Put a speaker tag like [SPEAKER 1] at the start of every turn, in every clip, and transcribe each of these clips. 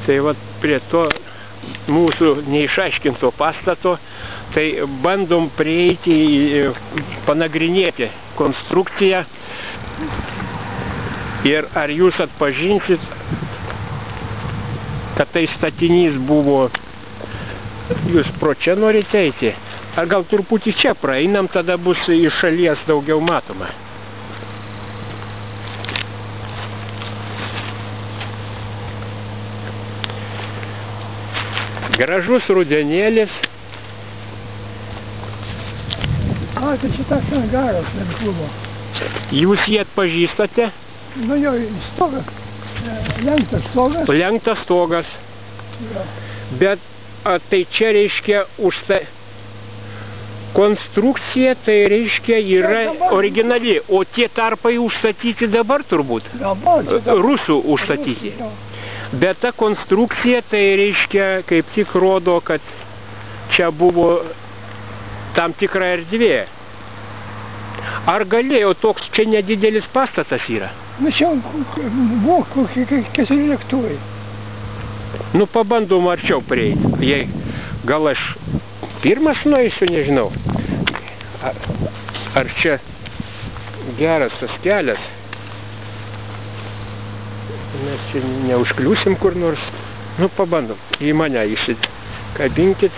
[SPEAKER 1] Tai vat prie to mūsų neišaiškinto pastato, tai bandom prieiti, panagrinėti konstrukciją ir ar jūs atpažinsit, kad tai statinys buvo, jūs pro čia norite eiti, ar gal truputį čia praeinam, tada bus iš šalies daugiau matoma. Gražus rudenėlis.
[SPEAKER 2] Tai čia tas angaras klubo.
[SPEAKER 1] Jūs jį atpažįstate?
[SPEAKER 2] Nu jo, stogas. Lenktas stogas.
[SPEAKER 1] Lenktas stogas.
[SPEAKER 2] Ja.
[SPEAKER 1] Bet tai čia reiškia konstrukcija, tai reiškia yra originali, o tie tarpai užstatyti dabar turbūt? Rusų užstatyti. Bet ta konstrukcija, tai reiškia, kaip tik rodo, kad čia buvo tam tikra erdvė. Ar galėjo toks čia nedidelis pastatas yra?
[SPEAKER 2] Nu čia buvo kokie 4 lėktuvai.
[SPEAKER 1] Nu pabandom arčiau prieiti. Jei gal aš pirmas nueisiu, nežinau. Ar čia geras tas kelias? Mes čia neužkliūsim kur nors. Nu, pabandom. Į mane įsikabinkit.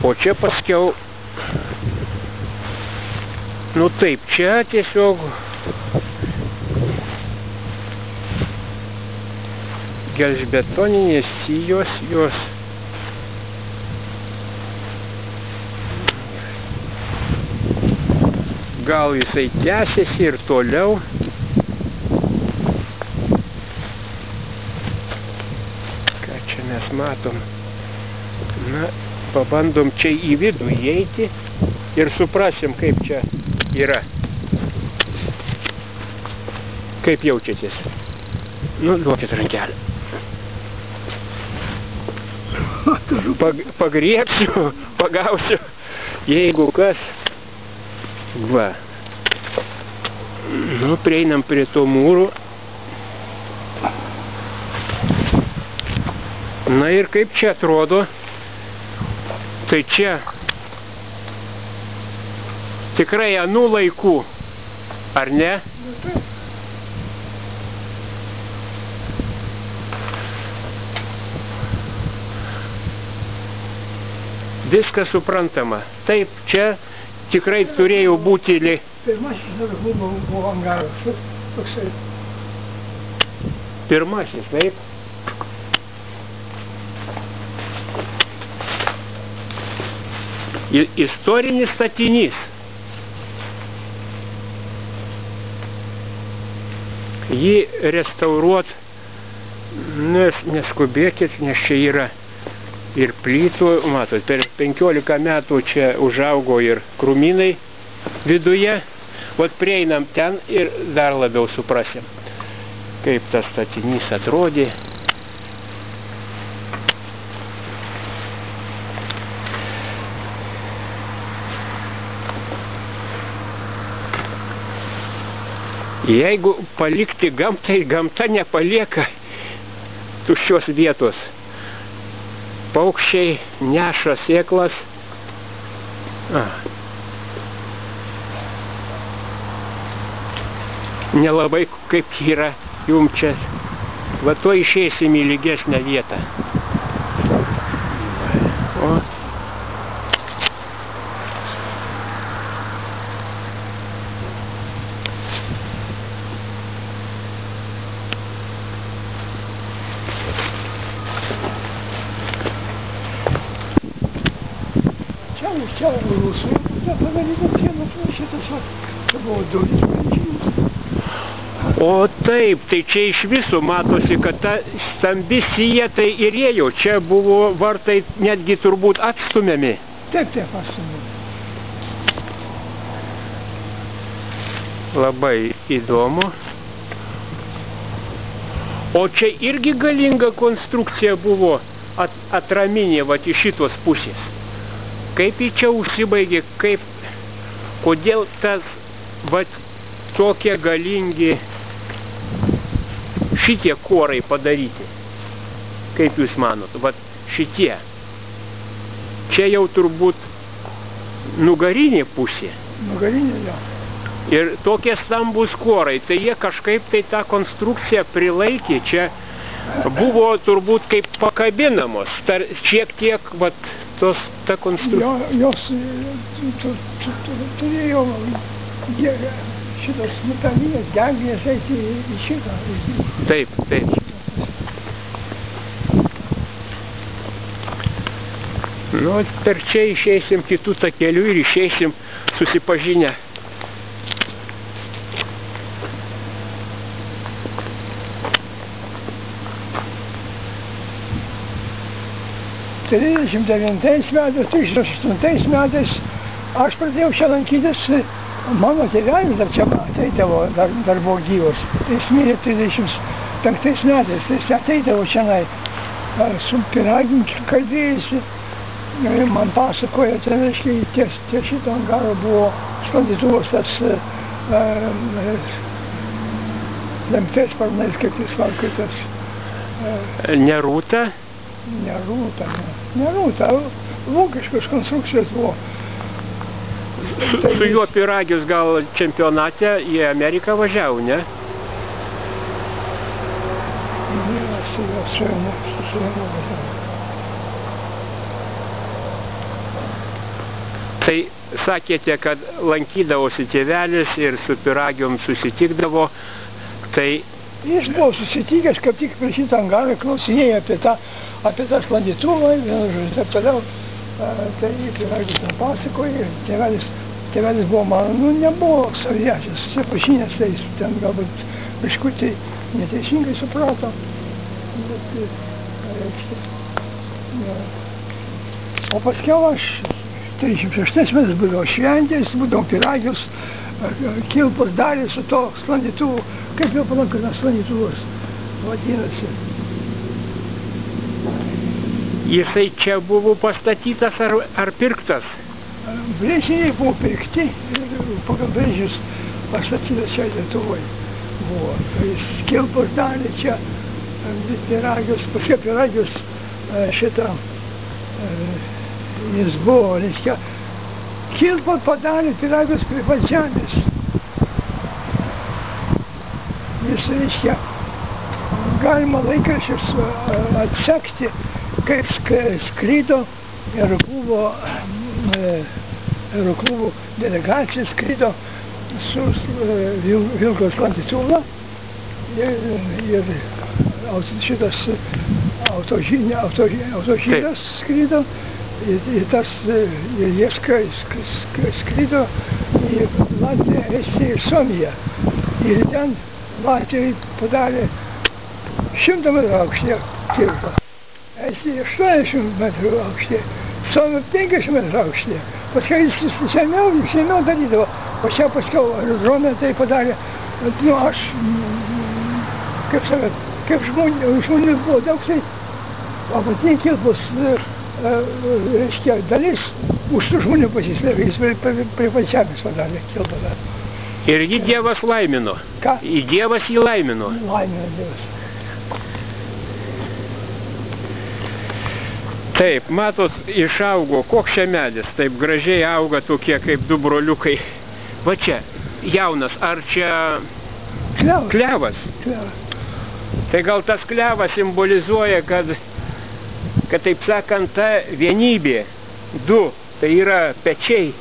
[SPEAKER 1] O čia paskiau... Nu taip, čia tiesiog... gelžbetoninės sijos, jos... Gal jisai tęsiasi ir toliau. Mes matom. Na, pabandom čia į vidų įeiti ir suprasim, kaip čia yra. Kaip jaučiatės? Nu, duokit rankelę. Pagriebsiu, pagausiu, jeigu kas. Va. Nu, prieinam prie to mūrų. Na ir kaip čia atrodo, tai čia tikrai anų laikų, ar ne? Viskas suprantama. Taip, čia tikrai turėjo būti...
[SPEAKER 2] Pirmasis buvo angaras, toksai.
[SPEAKER 1] Pirmasis, taip? Istorinis statinys. Jį restauruot, neskubėkit, nes čia yra ir plytų, matot, per 15 metų čia užaugo ir krūmynai viduje. Vat prieinam ten ir dar labiau suprasim, kaip tas statinys atrodė. Jeigu palikti gamtai, gamta nepalieka tuščios vietos. Paukščiai neša sėklas. Nelabai kaip yra jum čia. Va to išeisim į lygesnę vietą. O.
[SPEAKER 2] Čia rusai, jie padaryti sienos, šitas va, čia buvo duris pačiūs.
[SPEAKER 1] O taip, tai čia iš viso matosi, kad ta stambi sija tai ir ėjo. Čia buvo vartai netgi turbūt atstumiami.
[SPEAKER 2] Taip, atstumiami.
[SPEAKER 1] Labai įdomu. O čia irgi galinga konstrukcija buvo atraminė, vat iš šitos pusės. Kaip į čia užsibaigė, kodėl tas, vat, tokie galingi šitie korai padaryti. Kaip jūs manot? Vat šitie. Čia jau turbūt nugarinė pusė.
[SPEAKER 2] Nugarinė, jo.
[SPEAKER 1] Ir tokie stambus korai, tai jie kažkaip tai tą konstrukciją prilaikė. Čia buvo turbūt kaip pakabinamos. Šiek tiek, vat, ta konstrukcija.
[SPEAKER 2] Jos turėjo šitas metalinės gegnės eiti į šitą.
[SPEAKER 1] Taip, taip. Nu, per čia išeisim kitų takelių ir išeisim susipažinę.
[SPEAKER 2] metais, 2008 metais aš pradėjau čia lankytis, mano tėvelis dar čia ateidavo, dar buvo gyvas. Jis mirė 35 metais, jis ateidavo čia su pyragink kalbėjusi. Man pasakoja, ten, reiškia, ties šito angaro buvo sklandytuvas tas lemtais sparnais, kaip jis valkai tas.
[SPEAKER 1] Nerūta?
[SPEAKER 2] Nerūta, vokiškos konstrukcijos buvo.
[SPEAKER 1] Su juo Pyragis gal čempionate į Ameriką važiavo, ne?
[SPEAKER 2] Ne, su juo važiavo.
[SPEAKER 1] Tai sakėte, kad lankydavosi tėvelis ir su Pyragium susitikdavo, tai...
[SPEAKER 2] Jis buvo susitikęs, kaip tik prie šitą angarą klausinėjo apie tą sklandytuvą, ir taip toliau. Tai Pyragis man pasakoja, tėvelis buvo mano, nebuvo saviačias, susipažinęs, tai ten galbūt biškutį neteisingai suprato. Bet, o paskiau aš 36 metais būdavo šventės, būdavo Pyragius, kilpos darė su to sklandytuvu, kaip jau palankinas sklandytuvas vadinasi.
[SPEAKER 1] Jisai čia buvo pastatytas ar pirktas?
[SPEAKER 2] Brėžiniai buvo pirkti, pagal brėžinius pastatytas čia Lietuvoje buvo. Jis kilpos darė čia Pyragius, paskui Pyragius šitą jis buvo, reiškia, kilpą padarė Pyragius prie pat žemės. Jis, reiškia, galima laikraščius atsekti, kaip skrydo aeroklubų delegacija skrydo su Vilko sklandytuvu ir šitas autožyras skrydo. Ir jie skrydo į Latviją, Estiją ir Suomiją. Ir ten Latvijai padarė 100 metrų aukštį kilpą. Estija 80 metrų aukštį, Suomija 50 metrų aukštį. Paskui jis žemiau darydavo, o čia paskiau aerodrome tai padarė, nu aš, kaip žmonių buvo daug, tai apatinė kilpos reiškia, dalis už tų žmonių pasislėpė, jis prie pačiamis padarė kilpą.
[SPEAKER 1] Ir jį Dievas laimino.
[SPEAKER 2] Ką?
[SPEAKER 1] Dievas jį laimino.
[SPEAKER 2] Laimino Dievas.
[SPEAKER 1] Taip, matot, išaugo, koks čia medis, taip gražiai auga tokie kaip du broliukai. Va čia, jaunas, ar čia klevas?
[SPEAKER 2] Klevas.
[SPEAKER 1] Tai gal tas klevas simbolizuoja, kad taip sakant, ta vienybė, tai yra pečiai,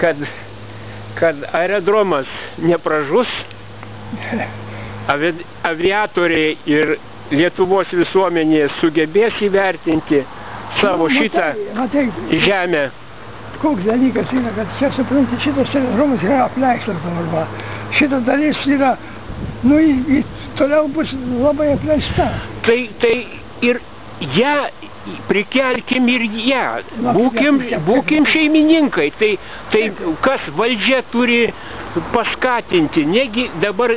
[SPEAKER 1] kad aerodromas nepražus, aviatoriai ir Lietuvos visuomenė sugebės įvertinti savo šitą žemę.
[SPEAKER 2] Koks dalykas yra, kad čia supranti, šitas aerodromas yra apleistas dabar. Šita dalis yra, toliau bus labai apleista.
[SPEAKER 1] Tai ir ją prikelkim ir ją, būkim šeimininkai, tai kas valdžia turi paskatinti, negi dabar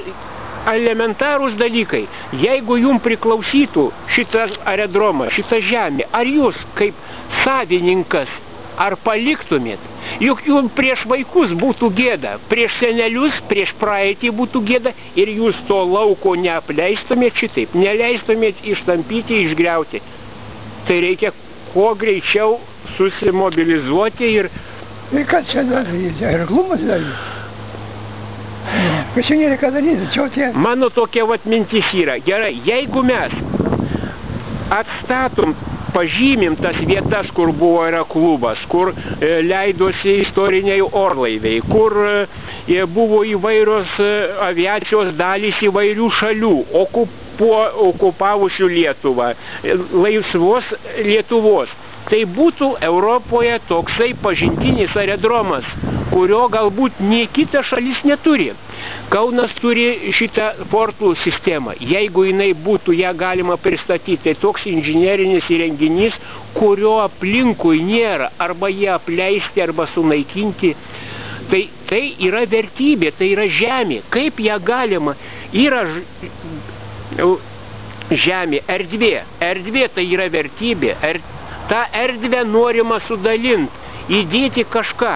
[SPEAKER 1] elementarūs dalykai, jeigu jums priklausytų šitas aerodromas, šita žemė, ar jūs kaip savininkas, ar paliktumėt, Juk jums prieš vaikus būtų gėda, prieš senelius, prieš praeitį būtų gėda ir jūs to lauko neapleistumėt šitaip, neleistumėt ištampyti, išgriauti. Tai reikia kuo greičiau susimobilizuoti ir...
[SPEAKER 2] Tai ką čia daryti? Ir glumas daryti? Kas čia nereikia daryti? Čia tie...
[SPEAKER 1] Mano tokia vat mintis yra. Gerai, jeigu mes atstatom, pažymim tas vietas, kur buvo yra klubas, kur leidosi istoriniai orlaiviai, kur buvo įvairios aviacijos dalys įvairių šalių, okupavusių Lietuvą, laisvos Lietuvos. Tai būtų Europoje toksai pažintinis aerodromas, kurio galbūt nie kita šalis neturi. Kaunas turi šitą fortų sistemą. Jeigu jinai būtų, ją galima pristatyti, tai toks inžinerinis įrenginys, kurio aplinkui nėra, arba jie apleisti, arba sunaikinti. Tai yra vertybė, tai yra žemė. Kaip ją galima? Yra žemė, erdvė. Erdvė tai yra vertybė. Ta erdvę norima sudalinti, įdėti kažką.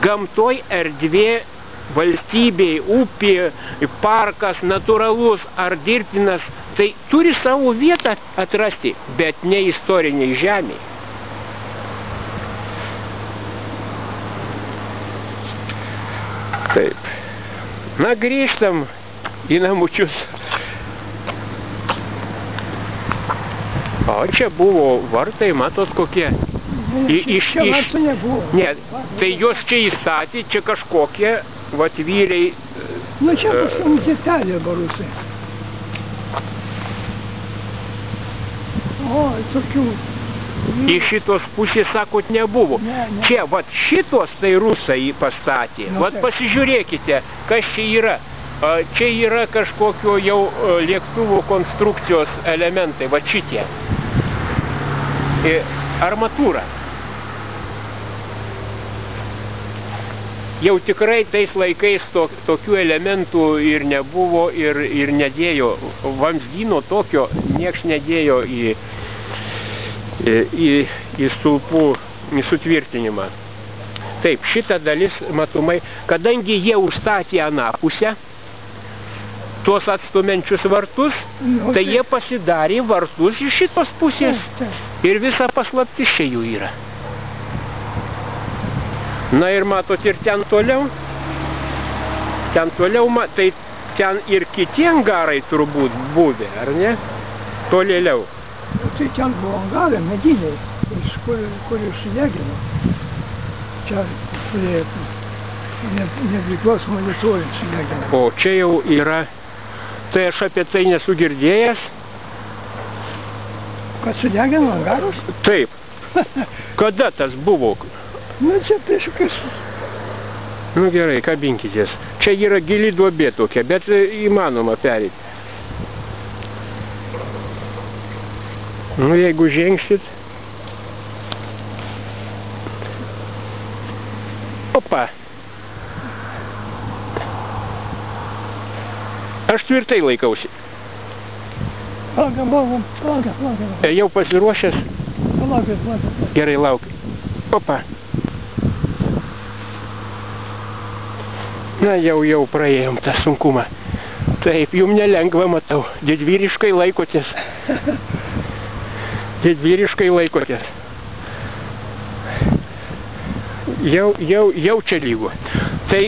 [SPEAKER 1] Gamtoj erdvė, valstybėj, upė, parkas, natūralus ar dirbtinas, tai turi savo vietą atrasti, bet ne istoriniai žemėj. Taip. Na, grįžtam į namučius. O čia buvo vartai, matot kokie.
[SPEAKER 2] Čia vartų nebuvo.
[SPEAKER 1] Ne, tai jos čia įstatė, čia kažkokie vat vyriai.
[SPEAKER 2] Nu čia pas detalė barusai. O, tokių.
[SPEAKER 1] Iš šitos pusės, sakot, nebuvo.
[SPEAKER 2] Ne.
[SPEAKER 1] Čia, vat šitos tai rusai pastatė. Vat pasižiūrėkite, kas čia yra. Čia yra kažkokio jau lėktuvų konstrukcijos elementai, va šitie. Armatūra. Jau tikrai tais laikais tokių elementų ir nebuvo ir nedėjo. Vamzdyno tokio nieks nedėjo į stulpų sutvirtinimą. Taip, šita dalis matomai, kadangi jie užstatė aną pusę, tuos atstumenčius vartus, tai jie pasidarė vartus iš šitos pusės. Ir visa paslaptis čia jų yra. Na ir matot, ir ten toliau, tai ten ir kiti angarai turbūt buvę, ar ne? Tolėliau.
[SPEAKER 2] Tai ten buvo angarai, mediniai, kur išsidegino. Čia nepriklausomai Lietuvai išsidegino.
[SPEAKER 1] O čia jau yra... Tai aš apie tai nesu girdėjęs.
[SPEAKER 2] Kad sudegino angarus?
[SPEAKER 1] Taip. Kada tas buvo?
[SPEAKER 2] Nu, čia prieš kokius.
[SPEAKER 1] Nu gerai, kabinkitės. Čia yra gili duobė tokia, bet įmanoma pereiti. Nu, jeigu žengsit. Opa. Aš tvirtai laikausi.
[SPEAKER 2] Plaukia.
[SPEAKER 1] Jau pasiruošęs?
[SPEAKER 2] Plaukia.
[SPEAKER 1] Gerai, laukiu. Opa. Na, jau praėjom tą sunkumą. Taip, jum nelengva, matau. Didvyriškai laikotės. Jau čia lygu. Tai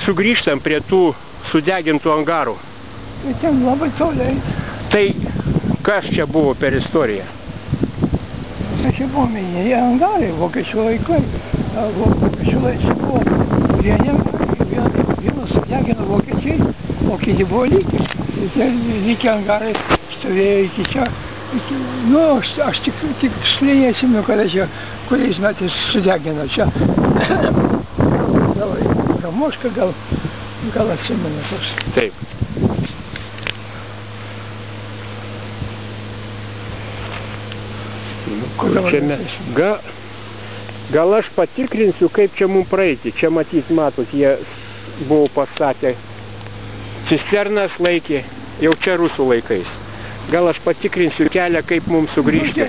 [SPEAKER 1] sugrįžtam prie tų sudegintų angarų.
[SPEAKER 2] Ten labai toliai.
[SPEAKER 1] Tai kas čia buvo per istoriją?
[SPEAKER 2] Čia buvo minėjai angarai, vokiečių laikai. Vokiečių laikai buvo vienas sudegino vokiečiai, o kiti buvo lygiai. Lygiai angarai stovėjo iki čia. Nu, aš tik neatsimenu, kada čia, kuriais metais sudegino čia. Gal Ramoška, gal atsimenu tos.
[SPEAKER 1] Taip. Gal aš patikrinsiu, kaip čia mums praeiti. Čia matot, jie buvo pastatę cisternas laikė, jau čia rusų laikais. Gal aš patikrinsiu kelią, kaip mums sugrįžti.